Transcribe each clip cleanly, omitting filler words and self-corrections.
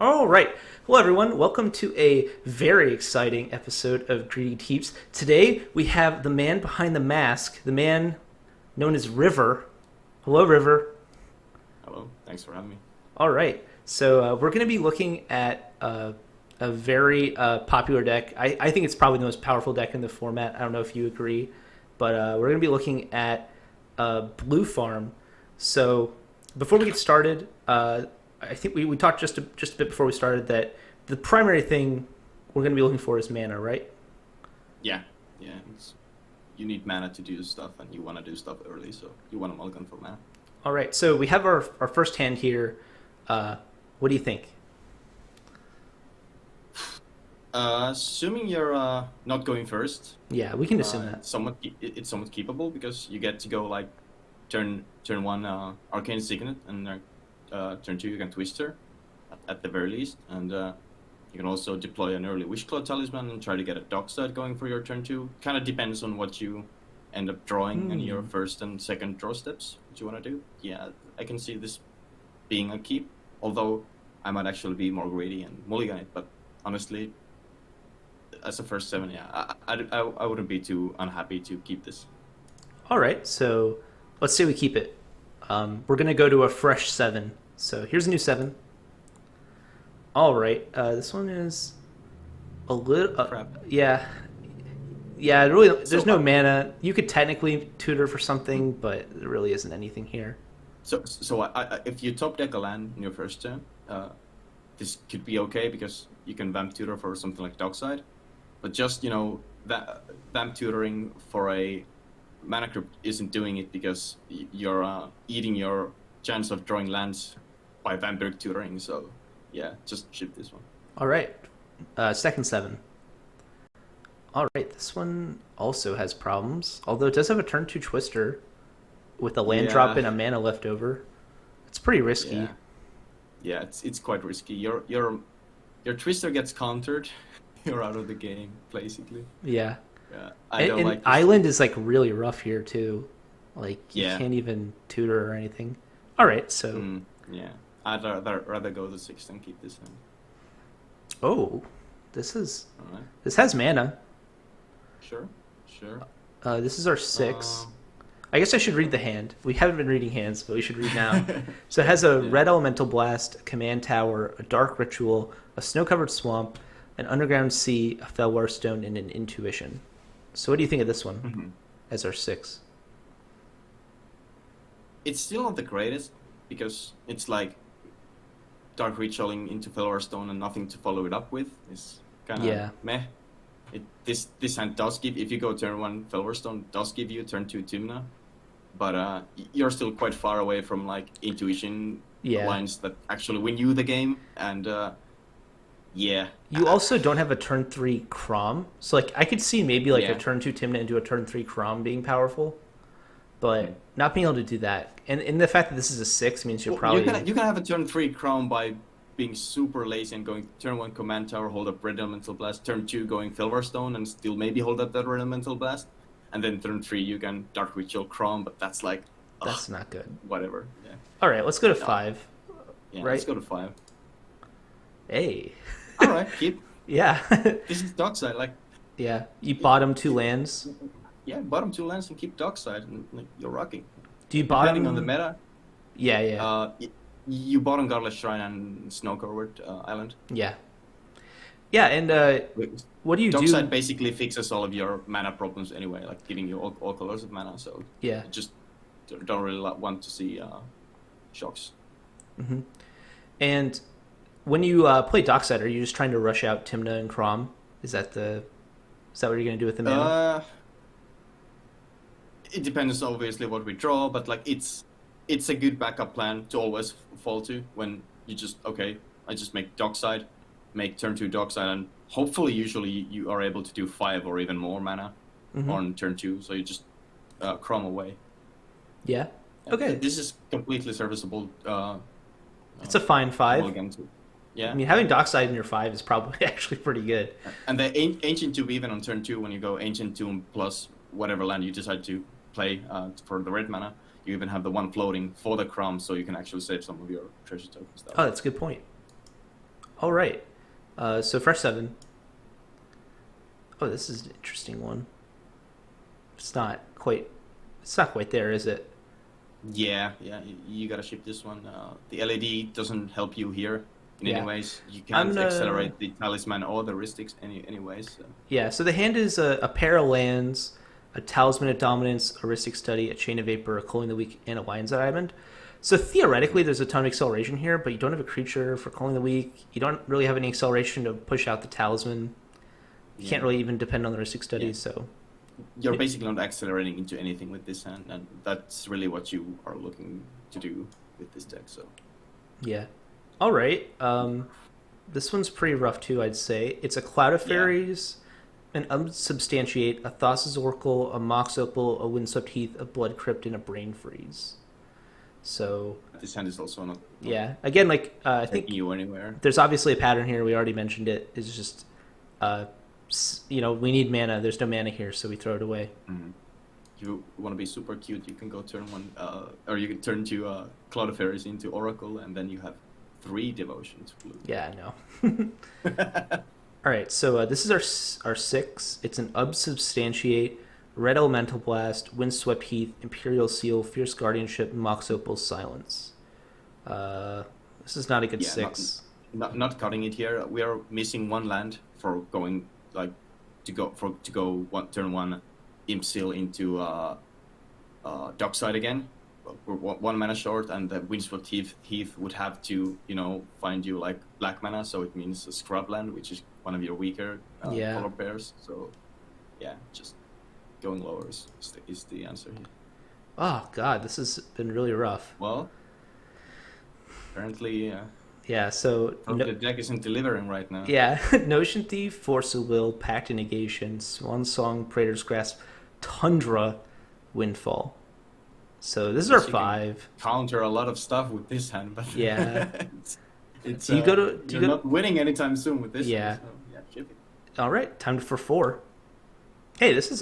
All right. Hello, everyone. Welcome to a very exciting episode of Greedy Teeps. Today, we have the man behind the mask, the man known as River. Hello, River. Hello, thanks for having me. All right. So, we're going to be looking at a very popular deck. I think it's probably the most powerful deck in the format. I don't know if you agree, but we're going to be looking at Blue Farm. So, before we get started, I think we talked just a bit before we started that the primary thing we're going to be looking for is mana, right? Yeah, yeah. You need mana to do stuff, and you want to do stuff early, so you want a mulligan for mana. All right, so we have our first hand here. What do you think? Assuming you're not going first, Yeah, we can assume that. it's somewhat keepable because you get to go like turn one Arcane Signet, and turn two you can Twister at the very least, and you can also deploy an early Wishclaw Talisman and try to get a dockside going for your turn two. Kind of depends on what you end up drawing and your first and second draw steps. What you want to do? Yeah, I can see this being a keep. Although I might actually be more greedy and mulligan it, but honestly, as a first 7, yeah, I wouldn't be too unhappy to keep this. All right, so let's say we keep it. We're going to go to a fresh 7. So here's a new 7. All right, this one is a little... Crap. Yeah. Yeah, really, there's no mana. You could technically tutor for something, but there really isn't anything here. So if you top deck a land in your first turn, this could be okay because you can vamp tutor for something like dockside. But just, that vamp tutoring for a mana crypt isn't doing it because you're eating your chance of drawing lands by vampiric tutoring. So yeah, just ship this one. All right, second 7. All right, this one also has problems, although it does have a turn 2 Twister with a land drop and a mana left over. It's pretty risky. Yeah, it's quite risky. Your Twister gets countered, you're out of the game basically. Yeah. Yeah, I don't like this. Island is like really rough here too. Like you Yeah. can't even tutor or anything. All right, so Yeah, I'd rather go to 6 than keep this hand. oh, this is All right, this has mana. sure. This is our 6. I guess I should read the hand. We haven't been reading hands, but we should read now. So it has a red elemental blast, a command tower, a dark ritual, a snow-covered swamp, an underground sea, a fellwar stone, and an intuition. So what do you think of this one as our 6? It's still not the greatest because it's like dark ritualing into fellwar stone and nothing to follow it up with. It's kind of meh. This hand does give, if you go turn 1 fellwar stone, does give you turn 2 Timna, but you're still quite far away from like intuition lines that actually win you the game, and You also don't have a turn 3 Chrom, so like I could see maybe like a turn 2 Timna into a turn 3 Chrom being powerful, but not being able to do that, and the fact that this is a 6 means you're probably you can have a turn 3 Chrom by being super lazy and going turn 1 command tower, hold up red elemental blast, turn 2 going fellwar stone and still maybe hold up that red elemental blast, and then turn 3 you can dark ritual Chrom, but that's like that's not good. Whatever. Yeah. All right, let's go to 5. Yeah, right? Let's go to 5. Hey. All right, keep. Yeah. This is dockside, like. Yeah, you bottom 2 lands. Yeah, bottom 2 lands and keep dockside, and like, you're rocking. Do you bottom? Depending on the meta. Yeah. You bottom Godless Shrine and Snow-Covered Island. Yeah. Yeah, and what do you do? Dockside basically fixes all of your mana problems anyway, like giving you all colors of mana. So yeah, just don't really want to see shocks. Mm-hmm. And when you play Dockside, are you just trying to rush out Timna and Chrom? Is that what you're gonna do with the mana? It depends, obviously, what we draw, but like it's a good backup plan to always fall to when you just I just make Dockside, make turn 2 Dockside, and hopefully usually you are able to do 5 or even more mana on turn 2, so you just Chrom away. Yeah. Okay. This is completely serviceable. It's a fine 5. Yeah. I mean, having Dockside in your 5 is probably actually pretty good. And the Ancient Tomb, even on turn 2, when you go Ancient Tomb plus whatever land you decide to play for the red mana, you even have the one floating for the Chrom, so you can actually save some of your treasure tokens. Oh, that's a good point. All right. So fresh 7. Oh, this is an interesting one. It's not quite. It's not quite there, is it? Yeah, you gotta ship this one. The LED doesn't help you here in Yeah. any ways. You I'm can't gonna- accelerate the talisman or the heuristics anyways. So. Yeah. So the hand is a pair of lands, a talisman of dominance, a heuristic study, a chain of vapor, a culling the weak, and a lion's diamond. So theoretically, there's a ton of acceleration here, but you don't have a creature for culling the weak. You don't really have any acceleration to push out the talisman. You can't really even depend on the heuristic study. Yeah. So You're basically not accelerating into anything with this hand, and that's really what you are looking to do with this deck. So yeah. All right. This one's pretty rough too, I'd say. It's a Cloud of Fairies, an Unsubstantiate, a Thassa's Oracle, a Mox Opal, a Windswept Heath, a Blood Crypt, and a Brain Freeze. So this hand is also not yeah, again, like I think taking you anywhere. there's obviously a pattern here. We already mentioned it. It's just, we need mana. There's no mana here, so we throw it away. Mm-hmm. You want to be super cute, you can go turn 1, or you can turn 2 Cloud of Fairies into Oracle, and then you have 3 devotions blue. Yeah, I know. All right, so this is our 6. It's an Unsubstantiate, Red Elemental Blast, Windswept Heath, Imperial Seal, Fierce Guardianship, Mox Opal, Silence. This is not a good 6. Not cutting it here. We are missing 1 land for going to go turn 1 Imp Seal into dockside again. We're 1 mana short, and the Windswept Heath would have to find you like black mana, so it means a scrub land, which is one of your weaker color pairs. So yeah, just going lower is the answer here. Oh god, this has been really rough. Well, apparently. Yeah, so the deck isn't delivering right now. Yeah, Notion Thief, Force of Will, Pact of Negation, Swan Song, Praetor's Grasp, Tundra, Windfall. So this is our 5. Counter a lot of stuff with this hand, but yeah, it's do you go to? You're not winning anytime soon with this. Yeah. One, so yeah, ship it. All right, time for 4. Hey, this is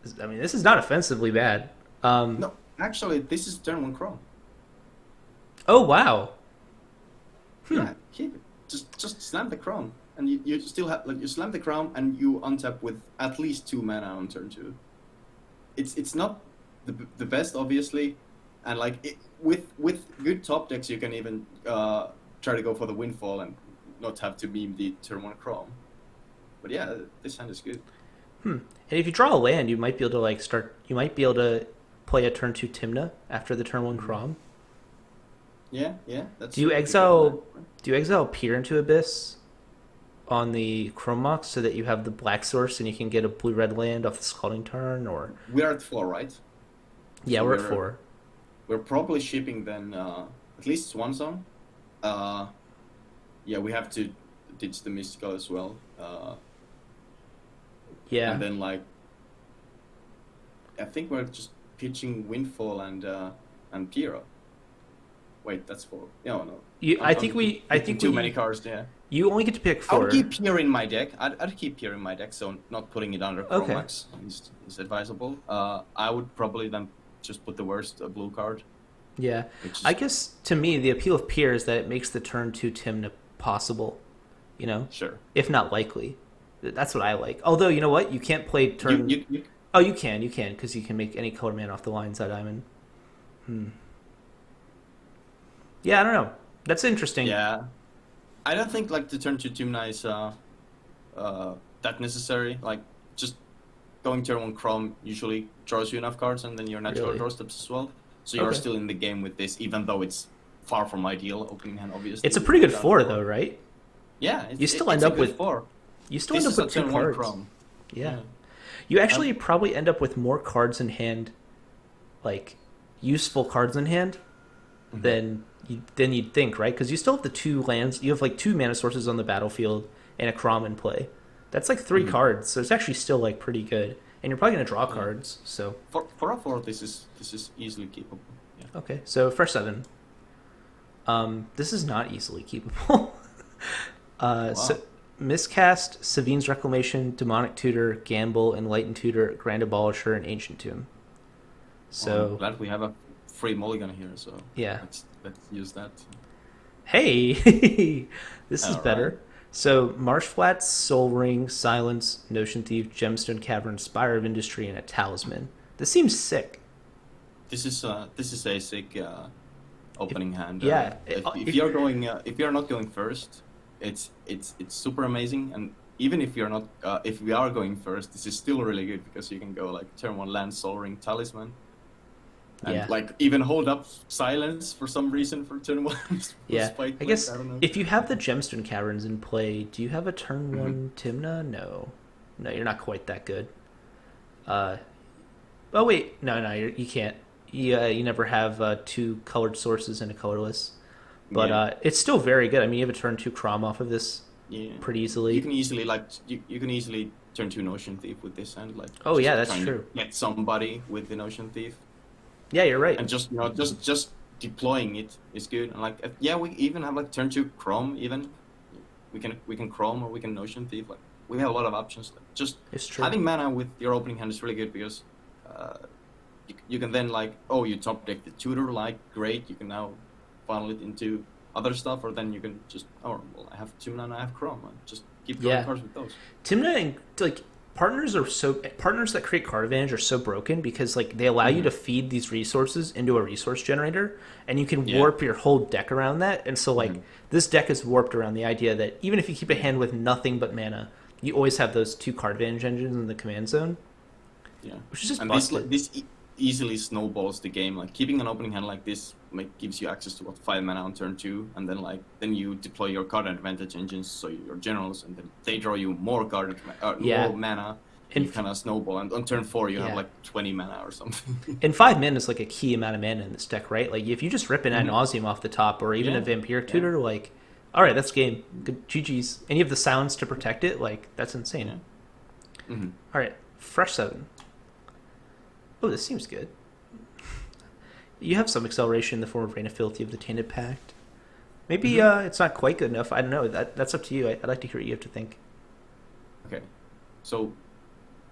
this is not offensively bad. No, actually, this is turn 1 Chrom. Oh wow. Yeah, keep it. Just slam the Chrom, and you still have you slam the Chrom, and you untap with at least 2 mana on turn 2. It's not the best, obviously, and with good top decks, you can even try to go for the Windfall and not have to meme the turn 1 Chrom. But yeah, this hand is good. And if you draw a land, you might be able to You might be able to play a turn 2 Timna after the turn 1 Chrom. Yeah, that's. Do you exile Peer into Abyss on the Chrom Mox so that you have the black source and you can get a blue-red land off the Scalding turn, or? We are at 4, right? Yeah, So we're at 4. We're probably shipping then at least Swan Song. Yeah, we have to ditch the Mystical as well. Yeah. And then I think we're just pitching Windfall and Piero. Wait, that's 4. No. I think too many cards. Yeah. You only get to pick I 4. would keep Piero in my deck. I'd keep Piero in my deck, so not putting it under Okay. Chromax is advisable. I would probably then just put the worst blue card. Yeah. I guess to me the appeal of Pier is that it makes the turn 2 Timna possible. Sure. If not likely. That's what I like. Although you know what, you can't play turn. Oh, you can, because you can make any color man off the lion's diamond. Yeah, I don't know. That's interesting. Yeah, I don't think the turn 2 Timna is that necessary. Just going turn 1 Chrom usually draws you enough cards, and then your natural Really? doorsteps as well. So you're still in the game with this, even though it's far from ideal opening hand. Obviously, It's a pretty good 4 though, right? Yeah, You still end up with 4. You still This end up is with a 2 turn 1 cards. Chrom. Yeah. You actually probably end up with more cards in hand, useful cards in hand, than you'd think, right? Because you still have the 2 lands. You have 2 mana sources on the battlefield and a Chrom in play. That's 3 cards, so it's actually still pretty good. And you're probably gonna draw cards. So For a 4, this is easily keepable. Yeah. okay, so fresh 7. This is not easily keepable. So Miscast, Savine's Reclamation, Demonic Tutor, Gamble, Enlightened Tutor, Grand Abolisher, and Ancient Tomb. So I'm glad we have a free Mulligan here, so yeah. let's use that. Hey, This is All right. better. So Marsh Flats, Soul Ring, Silence, Notion Thief, Gemstone Cavern, Spire of Industry, and a Talisman. This seems sick. This is a sick opening hand. Yeah, If you're not going first, it's super amazing. And even if you're not if we are going first, this is still really good because you can go like turn 1 land, Soul Ring, Talisman, and Yeah. like even hold up Silence for some reason for turn 1. Yeah, Spike I play, guess I don't know. if you have the Gemstone Caverns in play, do you have a turn Mm-hmm. one Timna? No, no, you're not quite that good. Oh wait, no, you can't. You never have 2 colored sources and a colorless, but Yeah. it's still very good. I mean, you have a turn 2 Chrom off of this Yeah. pretty easily. You can easily like you can easily turn 2 Notion Thief with this hand, like Oh, just yeah, that's trying to true. get somebody with the Notion Thief, Yeah, you're right. and just deploying it is good. And like yeah, we even have like turn 2 Chrom. Even we can Chrom or we can Notion Thief. Like we have a lot of options. Like, just It's true. having mana with your opening hand is really good because you can then like, oh, you top deck the tutor, like great, you can now funnel it into other stuff, or then you can just, oh well, I have Timna and I have Chrom, and just keep drawing Yeah. cards with those. Timna and like partners that create card advantage are so broken because like they allow you to feed these resources into a resource generator, and you can Yeah. warp your whole deck around that. And so like this deck is warped around the idea that even if you keep a hand with nothing but mana, you always have those 2 card advantage engines in the command zone, Yeah, which is just and busted. this easily snowballs the game. Like keeping an opening hand like this gives you access to 5 mana on turn 2, and then you deploy your card advantage engines, so your generals, and then they draw you more Yeah. more mana. And And you kind of snowball, and on turn 4 you Yeah. have like 20 mana or something. And 5 mana is like a key amount of mana in this deck, right? Like if you just rip an ad nauseum off the top, or even Yeah. a Vampiric Tutor, like, all right, that's game. Good GG's. And you have the sounds to protect it, like that's insane. Yeah. Mm-hmm. All right, fresh 7. Oh, this seems good. You have some acceleration in the form of Rain of Filthy of the Tainted Pact. Maybe it's not quite good enough. I don't know. That's up to you. I'd like to hear what you have to think. Okay, so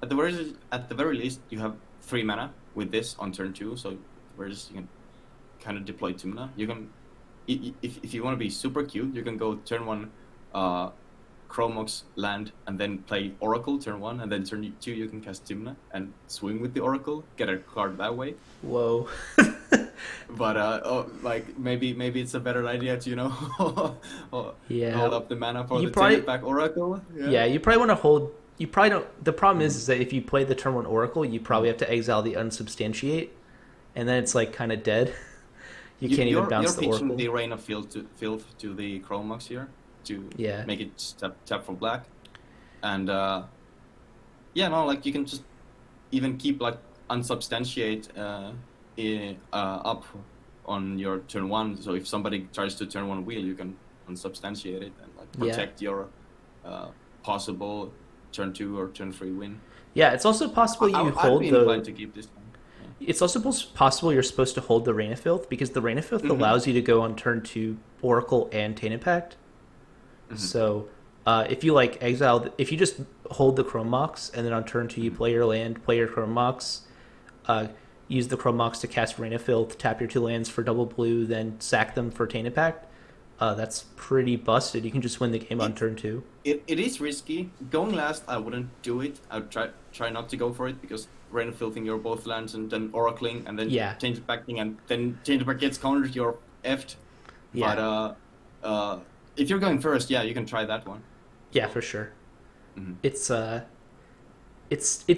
at the very least, you have 3 mana with this on turn 2. So whereas you can kind of deploy Timna, you can if you want to be super cute, you can go turn 1, Chromox land, and then play Oracle turn 1, and then turn 2 you can cast Timna and swing with the Oracle, get a card that way. Whoa. But like maybe it's a better idea to Yeah. hold up the mana for You the probably- Tainted Pact Oracle. Yeah, you probably want to hold. You probably don't. The problem is that if you play the turn 1 Oracle, you probably have to exile the Unsubstantiate, and then it's like kind of dead. You can't even bounce the You're pitching Oracle. the Rain of Filth to the Chromox here to Yeah. make it tap for black, and like you can just even keep like Unsubstantiate up on your turn 1. So if somebody tries to turn 1 wheel, you can Unsubstantiate it and like protect your possible turn 2 or turn 3 win. Yeah, it's also possible you I'd hold be the. inclined to keep this one. It's also possible you're supposed to hold the Rain of Filth because the Rain of Filth allows you to go on turn 2 Oracle and Tainted Pact. So if you like exile, if you just hold the Chrome Mox and then on turn 2 you play your land, play your Chrome Mox, use the Chrome Mox to cast Rain of Filth, tap your 2 lands for double blue, then sack them for Tainted Pact. That's pretty busted. You can just win the game on turn 2. It is risky. Going last, I wouldn't do it. I would try not to go for it because Rain of Filthing your both lands and then Oracling and then Tainted Pacting, and then Tainted Pact gets countered, you're effed. Yeah. But if you're going first, yeah, you can try that one. Yeah, for sure. It's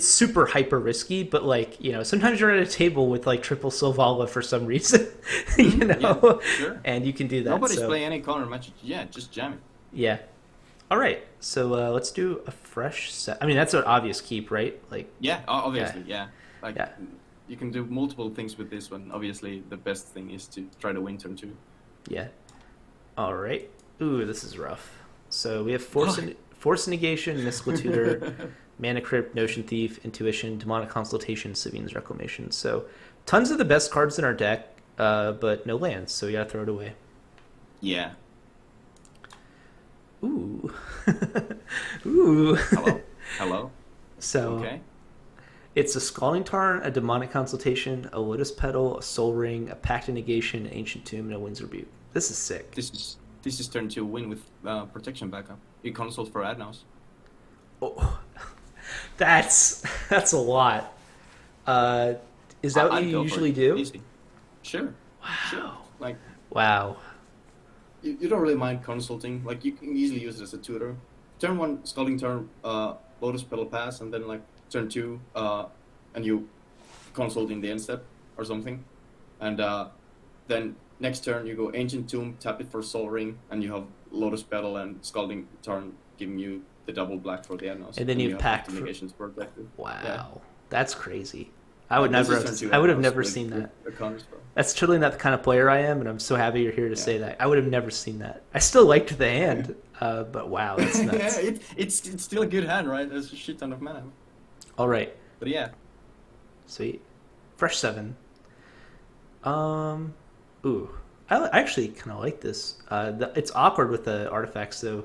super hyper risky, but like, sometimes you're at a table with like triple Sylvala for some reason, Yeah, sure. and you can do that. Nobody's so. playing any counter match. Yeah, just jam it. Yeah. All right. So let's do a fresh set. I mean, that's an obvious keep, right? Like. Yeah, obviously, yeah. Like, Yeah. you can do multiple things with this one. Obviously, the best thing is to try to win turn 2. Yeah. All right. Ooh, this is rough. So we have Force Negation, Mystical Tutor, Mana Crypt, Notion Thief, Intuition, Demonic Consultation, Sabine's Reclamation. So tons of the best cards in our deck, but no lands, so you gotta throw it away. Yeah. Ooh. Ooh. Hello. So Okay. it's a Scalding Tarn, a Demonic Consultation, a Lotus Petal, a Soul Ring, a Pact of Negation, an Ancient Tomb, and a Wind's Rebuke. This is sick. This this is turn 2 win with protection backup. You consult for Adnos. Oh, that's a lot. Is that what I'd you go for usually it. do? Easy. Sure. Wow. Sure. Like, Wow. you don't really mind consulting. Like, you can easily use it as a tutor. Turn 1, Scalding Turn, Lotus Petal Pass, and then, like, turn 2, and you consult in the end step or something. And then next turn, you go Ancient Tomb, tap it for Soul Ring, and you have Lotus Petal and Scalding Turn giving you the double black for the Adnos. And then you pack have negations for objective. Wow. Yeah. That's crazy. I would This never is have, turn 2 I would have Adnos never with- seen that. with the counters, bro. That's totally not the kind of player I am, and I'm so happy you're here to say Yeah. that. I would have never seen that. I still liked the hand, but wow, that's nuts. Yeah, it's still a good hand, right? There's a shit ton of mana. All right, But yeah, sweet. Fresh 7. Ooh, I actually kind of like this. It's awkward with the artifacts, though.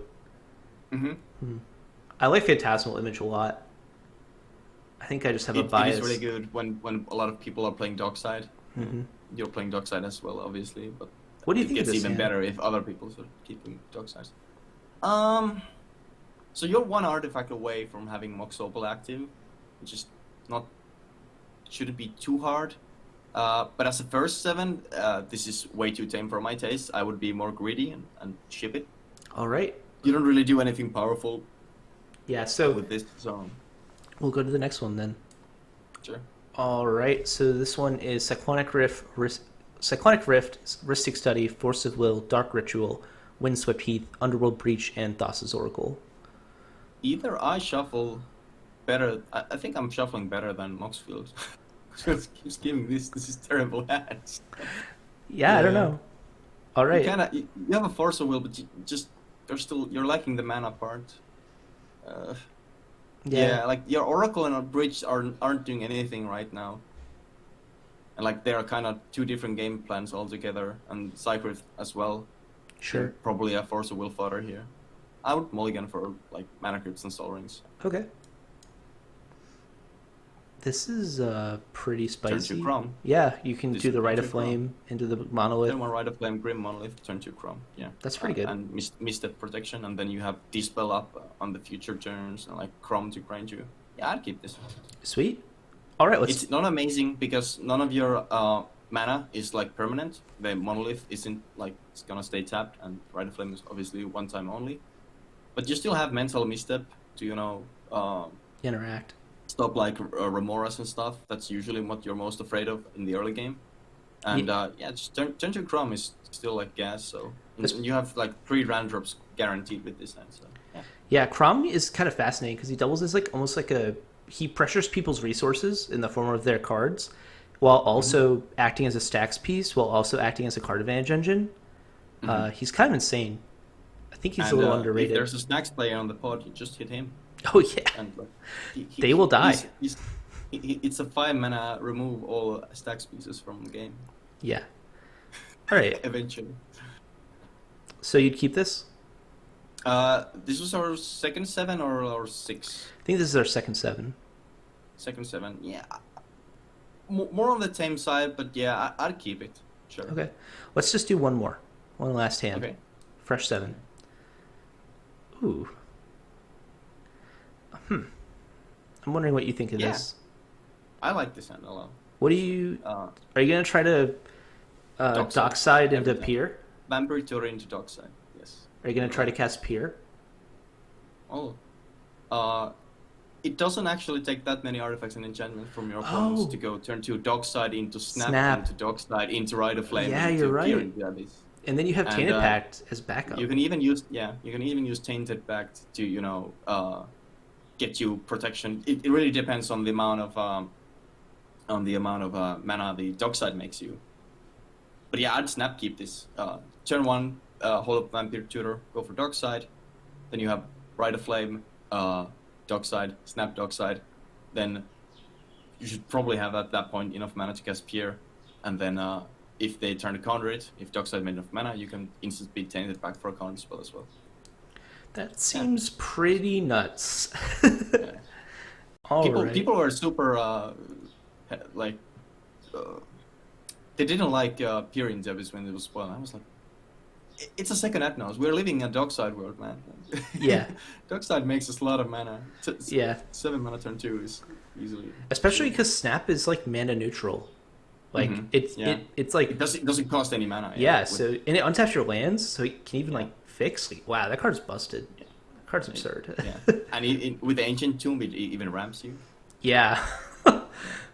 mm-hmm. I like Phantasmal Image a lot. I think I just have a It bias. is really good when a lot of people are playing dockside. Mm-hmm. You're playing dockside as well, obviously, but What do you it think of gets this even hand? better if other people sort of keep them docksides. So you're one artifact away from having Mox Opal active, which is not shouldn't be too hard. But as a first 7, this is way too tame for my taste. I would be more greedy and ship it. All right. You don't really do anything powerful Yeah, so with this, so we'll go to the next one then. sure. All right, so this one is Cyclonic Rift, Rhystic Study, Force of Will, Dark Ritual, Windswept Heath, Underworld Breach, and Thassa's Oracle. Either I shuffle better. I think I'm shuffling better than Moxfield. Just keeps giving this is terrible hands. Yeah, I don't Yeah. know. All right. You have a Force of Will, but you're lacking the mana part. Yeah, like your Oracle and our Bridge aren't doing anything right now. And like they are kind of two different game plans altogether, and Cycryth as well. Sure. Probably a Force of Will fodder here. I would mulligan for like Mana Crypts and Soul Rings. Okay. This is pretty Turn spicy. 2 Chrom. Yeah, you can This do is the Rite of turn 2 Flame into the Monolith. Then one Rite of Flame, Grim Monolith, turn 2 Chrom. Yeah. That's pretty good. And Misstep Protection, and then you have Dispel up on the future turns, and like Chrom to grind you. Yeah, I'd keep this. Sweet. All right, let's. It's not amazing because none of your mana is like permanent. The Monolith isn't like it's gonna stay tapped, and Rite of Flame is obviously one time only. But you still have Mental Misstep to Interact. stop like Remoras and stuff. That's usually what you're most afraid of in the early game. And just turn to Chrom is still like gas. So and you have like 3 rand drops guaranteed with this hand. So yeah. Yeah, Chrom is kind of fascinating because he doubles as like almost like he pressures people's resources in the form of their cards, while also acting as a stacks piece, while also acting as a card advantage engine. He's kind of insane. I think he's a little underrated. If there's a snacks player on the pod, you just hit him. Oh yeah, And like, they will die. It's a 5 mana remove all stacks pieces from the game. Yeah. All right. Eventually. So you'd keep this? This was our second 7 or our 6? I think this is our second 7. Second 7, yeah. More on the tame side, but yeah, I'd keep it. Sure. Okay. Let's just do one more. One last hand. Okay. Fresh 7. Ooh. I'm wondering what you think of Yeah. this. I like this hand a lot. What do you... Uh, Are you going to try to dockside into everything. Pier? Vampire Tour into dockside, yes. Are you going to try to cast Pier? Oh. It doesn't actually take that many artifacts and enchantments from your opponents Oh. to go turn to dockside into snap, Snap. into dockside into Rite of Flame. Yeah, into you're right. Peer into Abyss. And then you have And, Tainted Pact as backup. You can even use Tainted Pact to get you protection. It really depends on the amount of mana the dockside makes you. But yeah, I'd snap keep this. Turn 1, hold up Vampire Tutor, go for dockside. Then you have Rite of Flame, dockside, snap dockside. Then you should probably have at that point enough mana to cast Pier. And then if they turn to counter it, if dockside made enough mana, you can instantly taint it back for a counter spell as well. That seems pretty nuts. Yeah. All right. People were super they didn't like Pier in Debis when it was spoiled. I was like, It's a second Ethnos. We're living in a dockside world, man. Yeah. Dockside makes us a lot of mana. Yeah. 7 mana turn 2 is easily. Especially because Snap is like mana neutral. Like it's like it doesn't cost any mana. Yeah, so and it untaps your lands, so it can even like fix. Like, wow, that card's busted. Yeah. That card's absurd. Yeah, and with the Ancient Tomb, it even ramps you. Yeah,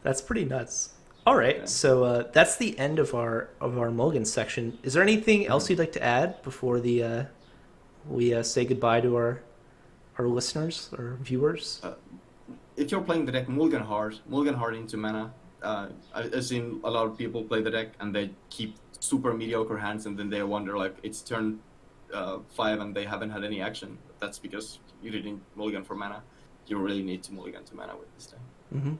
that's pretty nuts. All right, Okay. so that's the end of our Mulligan section. Is there anything else you'd like to add before the we say goodbye to our listeners or viewers? If you're playing the deck Mulligan hard into mana. I've seen a lot of people play the deck and they keep super mediocre hands, and then they wonder like it's turn 5 and they haven't had any action. That's because you didn't mulligan for mana. You really need to mulligan to mana with this deck. Mm-hmm.